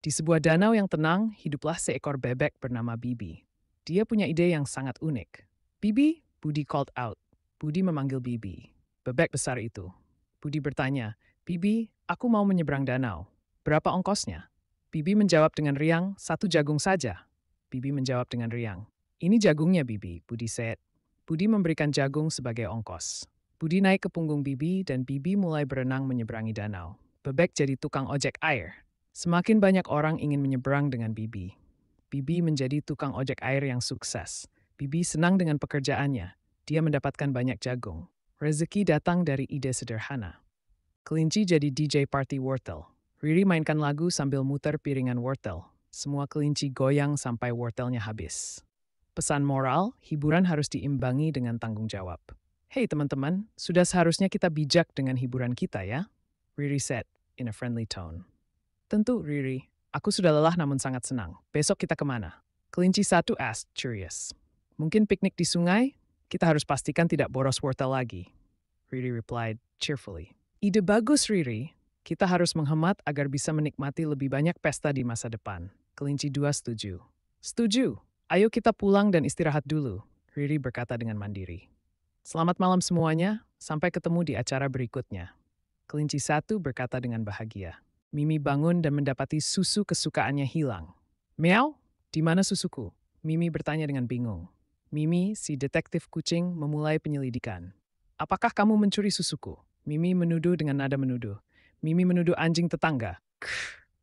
Di sebuah danau yang tenang, hiduplah seekor bebek bernama Bibi. Dia punya ide yang sangat unik. Bibi, Budi called out. Budi memanggil Bibi. Bebek besar itu. Budi bertanya, Bibi, aku mau menyeberang danau. Berapa ongkosnya? Bibi menjawab dengan riang, 1 jagung saja. Bibi menjawab dengan riang. Ini jagungnya, Bibi, Budi said. Budi memberikan jagung sebagai ongkos. Budi naik ke punggung Bibi dan Bibi mulai berenang menyeberangi danau. Bebek jadi tukang ojek air. Semakin banyak orang ingin menyeberang dengan Bibi. Bibi menjadi tukang ojek air yang sukses. Bibi senang dengan pekerjaannya. Dia mendapatkan banyak jagung. Rezeki datang dari ide sederhana. Kelinci jadi DJ party wortel. Riri mainkan lagu sambil muter piringan wortel. Semua kelinci goyang sampai wortelnya habis. Pesan moral, hiburan harus diimbangi dengan tanggung jawab. Hey teman-teman, sudah seharusnya kita bijak dengan hiburan kita ya? Riri said in a friendly tone. Tentu, Riri. Aku sudah lelah namun sangat senang. Besok kita kemana? Kelinci satu asked, curious. Mungkin piknik di sungai? Kita harus pastikan tidak boros wortel lagi. Riri replied cheerfully. Ide bagus, Riri. Kita harus menghemat agar bisa menikmati lebih banyak pesta di masa depan. Kelinci dua setuju. Setuju. Ayo kita pulang dan istirahat dulu, Riri berkata dengan mandiri. Selamat malam semuanya. Sampai ketemu di acara berikutnya. Kelinci satu berkata dengan bahagia. Mimi bangun dan mendapati susu kesukaannya hilang. Meow, di mana susuku? Mimi bertanya dengan bingung. Mimi, si detektif kucing, memulai penyelidikan. Apakah kamu mencuri susuku? Mimi menuduh dengan nada menuduh. Mimi menuduh anjing tetangga.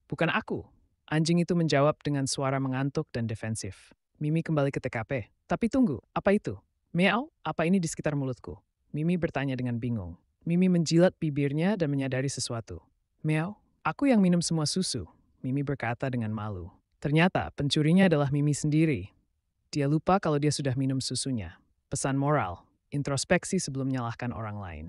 Bukan aku. Anjing itu menjawab dengan suara mengantuk dan defensif. Mimi kembali ke TKP. Tapi tunggu, apa itu? Meow, apa ini di sekitar mulutku? Mimi bertanya dengan bingung. Mimi menjilat bibirnya dan menyadari sesuatu. Meow, aku yang minum semua susu, Mimi berkata dengan malu. Ternyata pencurinya adalah Mimi sendiri. Dia lupa kalau dia sudah minum susunya. Pesan moral, introspeksi sebelum menyalahkan orang lain.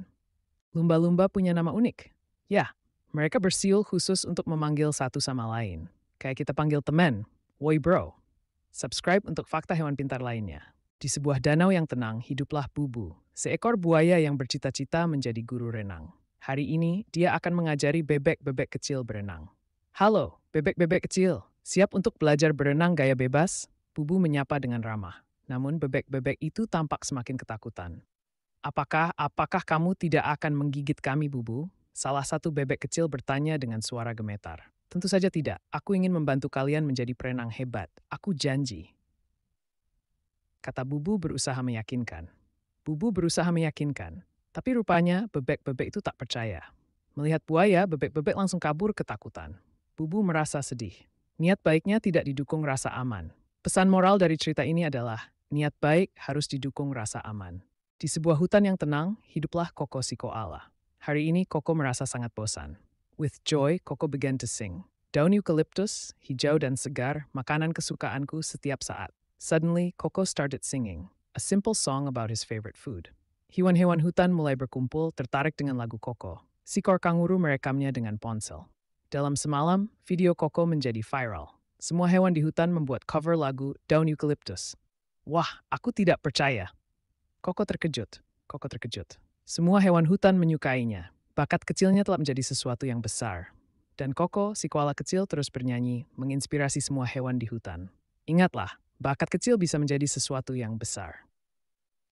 Lumba-lumba punya nama unik. Ya, mereka bersiul khusus untuk memanggil satu sama lain. Kayak kita panggil teman, woi bro. Subscribe untuk fakta hewan pintar lainnya. Di sebuah danau yang tenang, hiduplah Bubu, seekor buaya yang bercita-cita menjadi guru renang. Hari ini, dia akan mengajari bebek-bebek kecil berenang. Halo, bebek-bebek kecil. Siap untuk belajar berenang gaya bebas? Bubu menyapa dengan ramah. Namun bebek-bebek itu tampak semakin ketakutan. Apakah kamu tidak akan menggigit kami, Bubu? Salah satu bebek kecil bertanya dengan suara gemetar. Tentu saja tidak. Aku ingin membantu kalian menjadi perenang hebat. Aku janji. Kata Bubu berusaha meyakinkan. Bubu berusaha meyakinkan. Tapi rupanya bebek-bebek itu tak percaya. Melihat buaya, bebek-bebek langsung kabur ketakutan. Bubu merasa sedih. Niat baiknya tidak didukung rasa aman. Pesan moral dari cerita ini adalah, niat baik harus didukung rasa aman. Di sebuah hutan yang tenang, hiduplah Koko si koala. Hari ini Koko merasa sangat bosan. With joy, Koko began to sing. Daun eukaliptus, hijau dan segar, makanan kesukaanku setiap saat. Suddenly, Koko started singing, a simple song about his favorite food. Hewan-hewan hutan mulai berkumpul tertarik dengan lagu Koko. Seekor kanguru merekamnya dengan ponsel. Dalam semalam, video Koko menjadi viral. Semua hewan di hutan membuat cover lagu Daun Eukaliptus. Wah, aku tidak percaya. Koko terkejut. Koko terkejut. Semua hewan hutan menyukainya. Bakat kecilnya telah menjadi sesuatu yang besar. Dan Koko, si koala kecil, terus bernyanyi, menginspirasi semua hewan di hutan. Ingatlah, bakat kecil bisa menjadi sesuatu yang besar.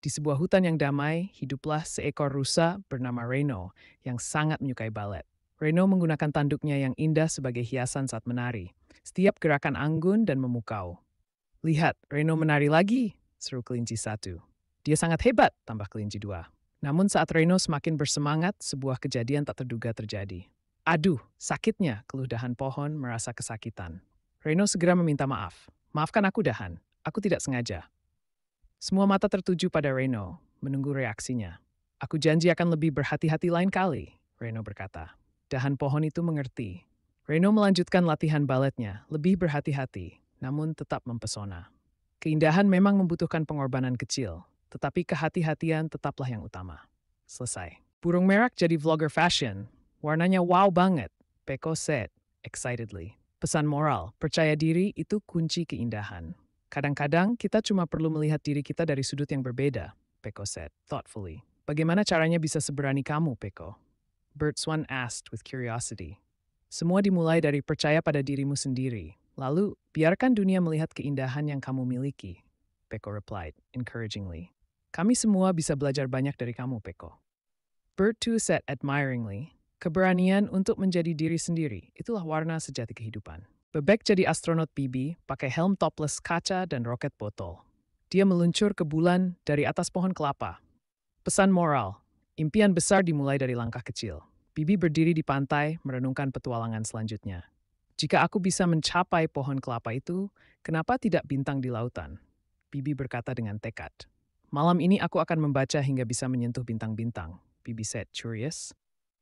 Di sebuah hutan yang damai, hiduplah seekor rusa bernama Reno yang sangat menyukai balet. Reno menggunakan tanduknya yang indah sebagai hiasan saat menari. Setiap gerakan anggun dan memukau. Lihat, Reno menari lagi, seru kelinci satu. Dia sangat hebat, tambah kelinci dua. Namun saat Reno semakin bersemangat, sebuah kejadian tak terduga terjadi. Aduh, sakitnya, keluh dahan pohon merasa kesakitan. Reno segera meminta maaf. Maafkan aku, dahan. Aku tidak sengaja. Semua mata tertuju pada Reno, menunggu reaksinya. Aku janji akan lebih berhati-hati lain kali, Reno berkata. Dahan pohon itu mengerti. Reno melanjutkan latihan baletnya, lebih berhati-hati, namun tetap mempesona. Keindahan memang membutuhkan pengorbanan kecil, tetapi kehati-hatian tetaplah yang utama. Selesai. Burung merak jadi vlogger fashion. Warnanya wow banget, Peko said, excitedly. Pesan moral, percaya diri itu kunci keindahan. Kadang-kadang kita cuma perlu melihat diri kita dari sudut yang berbeda, Peko said, thoughtfully. Bagaimana caranya bisa seberani kamu, Peko? Bert Swan asked with curiosity. Semua dimulai dari percaya pada dirimu sendiri. Lalu, biarkan dunia melihat keindahan yang kamu miliki. Peko replied, encouragingly. Kami semua bisa belajar banyak dari kamu, Peko. Bird 2 said admiringly, keberanian untuk menjadi diri sendiri, itulah warna sejati kehidupan. Bebek jadi astronot Bibi, pakai helm topless kaca dan roket botol. Dia meluncur ke bulan dari atas pohon kelapa. Pesan moral, impian besar dimulai dari langkah kecil. Bibi berdiri di pantai, merenungkan petualangan selanjutnya. Jika aku bisa mencapai pohon kelapa itu, kenapa tidak bintang di lautan? Bibi berkata dengan tekad. Malam ini aku akan membaca hingga bisa menyentuh bintang-bintang, Bibi said curious.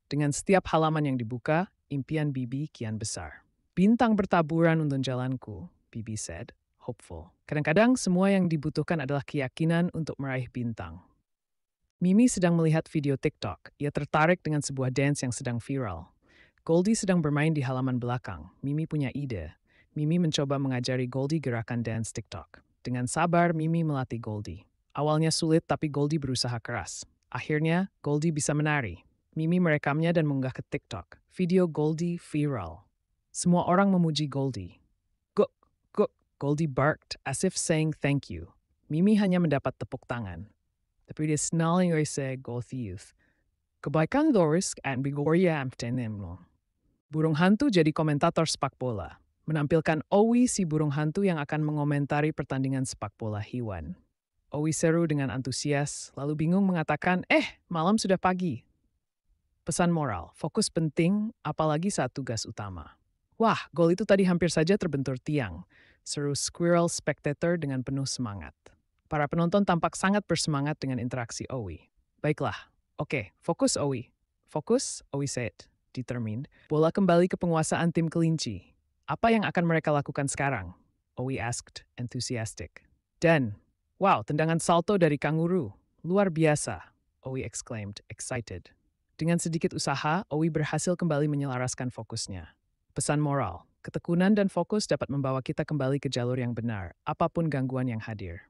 Dengan setiap halaman yang dibuka, impian Bibi kian besar. Bintang bertaburan untuk jalanku, Bibi said, hopeful. Kadang-kadang semua yang dibutuhkan adalah keyakinan untuk meraih bintang. Mimi sedang melihat video TikTok. Ia tertarik dengan sebuah dance yang sedang viral. Goldie sedang bermain di halaman belakang. Mimi punya ide. Mimi mencoba mengajari Goldie gerakan dance TikTok. Dengan sabar, Mimi melatih Goldie. Awalnya sulit, tapi Goldie berusaha keras. Akhirnya, Goldie bisa menari. Mimi merekamnya dan mengunggah ke TikTok. Video Goldie viral. Semua orang memuji Goldie. Guk, guk, Goldie barked as if saying thank you. Mimi hanya mendapat tepuk tangan. Tapi dia snarling rese Goldie youth. Kebaikan Doris and Bigoria Amtenemno. Burung hantu jadi komentator sepak bola. Menampilkan Owi si burung hantu yang akan mengomentari pertandingan sepak bola hewan. Owi seru dengan antusias, lalu bingung mengatakan, malam sudah pagi. Pesan moral, fokus penting, apalagi saat tugas utama. Wah, gol itu tadi hampir saja terbentur tiang. Seru Squirrel Spectator dengan penuh semangat. Para penonton tampak sangat bersemangat dengan interaksi Owi. Baiklah, oke, fokus Owi. Fokus, Owi said, determined. Bola kembali ke penguasaan tim kelinci. Apa yang akan mereka lakukan sekarang? Owi asked, enthusiastic. Dan, wow, tendangan salto dari kanguru. Luar biasa, Owi exclaimed, excited. Dengan sedikit usaha, Owi berhasil kembali menyelaraskan fokusnya. Pesan moral, ketekunan dan fokus dapat membawa kita kembali ke jalur yang benar, apapun gangguan yang hadir.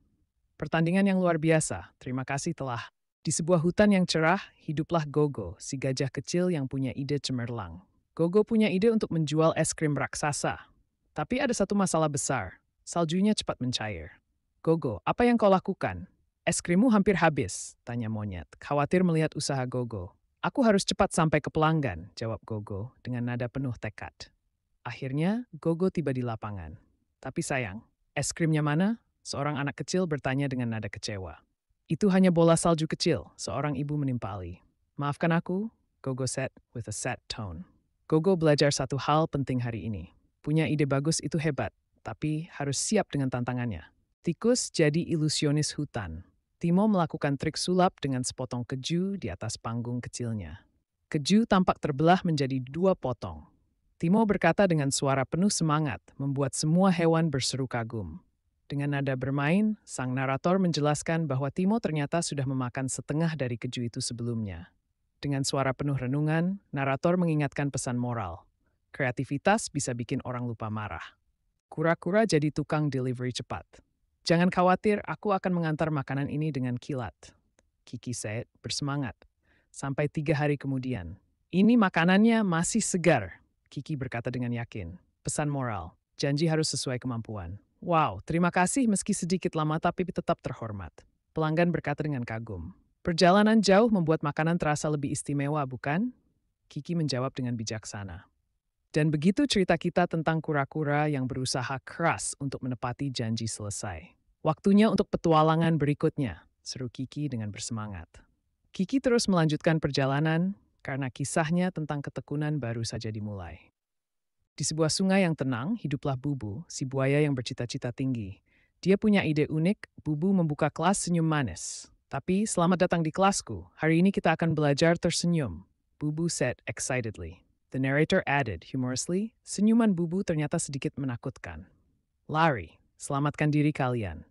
Pertandingan yang luar biasa, terima kasih telah. Di sebuah hutan yang cerah, hiduplah Gogo, si gajah kecil yang punya ide cemerlang. Gogo punya ide untuk menjual es krim raksasa. Tapi ada satu masalah besar, saljunya cepat mencair. Gogo, apa yang kau lakukan? Es krimmu hampir habis, tanya monyet, khawatir melihat usaha Gogo. Aku harus cepat sampai ke pelanggan, jawab Gogo dengan nada penuh tekad. Akhirnya, Gogo tiba di lapangan. Tapi sayang, es krimnya mana? Seorang anak kecil bertanya dengan nada kecewa. Itu hanya bola salju kecil, seorang ibu menimpali. Maafkan aku, Gogo said with a sad tone. Gogo belajar satu hal penting hari ini. Punya ide bagus itu hebat, tapi harus siap dengan tantangannya. Tikus jadi ilusionis hutan. Timo melakukan trik sulap dengan sepotong keju di atas panggung kecilnya. Keju tampak terbelah menjadi 2 potong. Timo berkata dengan suara penuh semangat, membuat semua hewan berseru kagum. Dengan nada bermain, sang narator menjelaskan bahwa Timo ternyata sudah memakan setengah dari keju itu sebelumnya. Dengan suara penuh renungan, narator mengingatkan pesan moral. Kreativitas bisa bikin orang lupa marah. Kura-kura jadi tukang delivery cepat. Jangan khawatir, aku akan mengantar makanan ini dengan kilat. Kiki said, bersemangat. Sampai 3 hari kemudian. Ini makanannya masih segar, Kiki berkata dengan yakin. Pesan moral, janji harus sesuai kemampuan. Wow, terima kasih meski sedikit lama tapi tetap terhormat. Pelanggan berkata dengan kagum. Perjalanan jauh membuat makanan terasa lebih istimewa, bukan? Kiki menjawab dengan bijaksana. Dan begitu cerita kita tentang kura-kura yang berusaha keras untuk menepati janji selesai. Waktunya untuk petualangan berikutnya, seru Kiki dengan bersemangat. Kiki terus melanjutkan perjalanan karena kisahnya tentang ketekunan baru saja dimulai. Di sebuah sungai yang tenang, hiduplah Bubu, si buaya yang bercita-cita tinggi. Dia punya ide unik, Bubu membuka kelas senyum manis. Tapi selamat datang di kelasku, hari ini kita akan belajar tersenyum, Bubu said excitedly. The narrator added humorously, senyuman Bubu ternyata sedikit menakutkan. Lari, selamatkan diri kalian.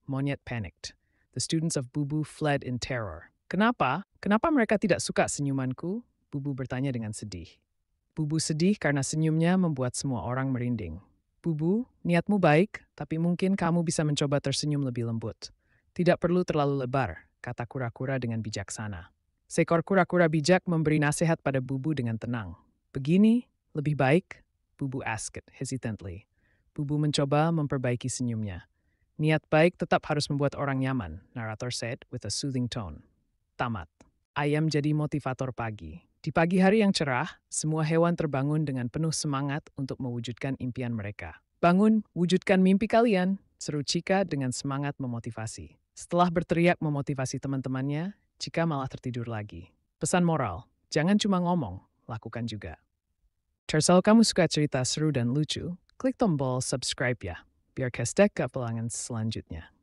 Monyet panicked. The students of Bubu fled in terror. Kenapa? Kenapa mereka tidak suka senyumanku? Bubu bertanya dengan sedih. Bubu sedih karena senyumnya membuat semua orang merinding. Bubu, niatmu baik, tapi mungkin kamu bisa mencoba tersenyum lebih lembut. Tidak perlu terlalu lebar, kata kura-kura dengan bijaksana. Seekor kura-kura bijak memberi nasihat pada Bubu dengan tenang. Begini, Lebih baik? Bubu asked hesitantly. Bubu mencoba memperbaiki senyumnya. Niat baik tetap harus membuat orang nyaman, narator said with a soothing tone. Tamat. Ayam jadi motivator pagi. Di pagi hari yang cerah, semua hewan terbangun dengan penuh semangat untuk mewujudkan impian mereka. Bangun, wujudkan mimpi kalian, seru Cika dengan semangat memotivasi. Setelah berteriak memotivasi teman-temannya, Cika malah tertidur lagi. Pesan moral, jangan cuma ngomong, lakukan juga. Kalau kamu suka cerita seru dan lucu, klik tombol subscribe ya, biar Kestek gak pelangan selanjutnya.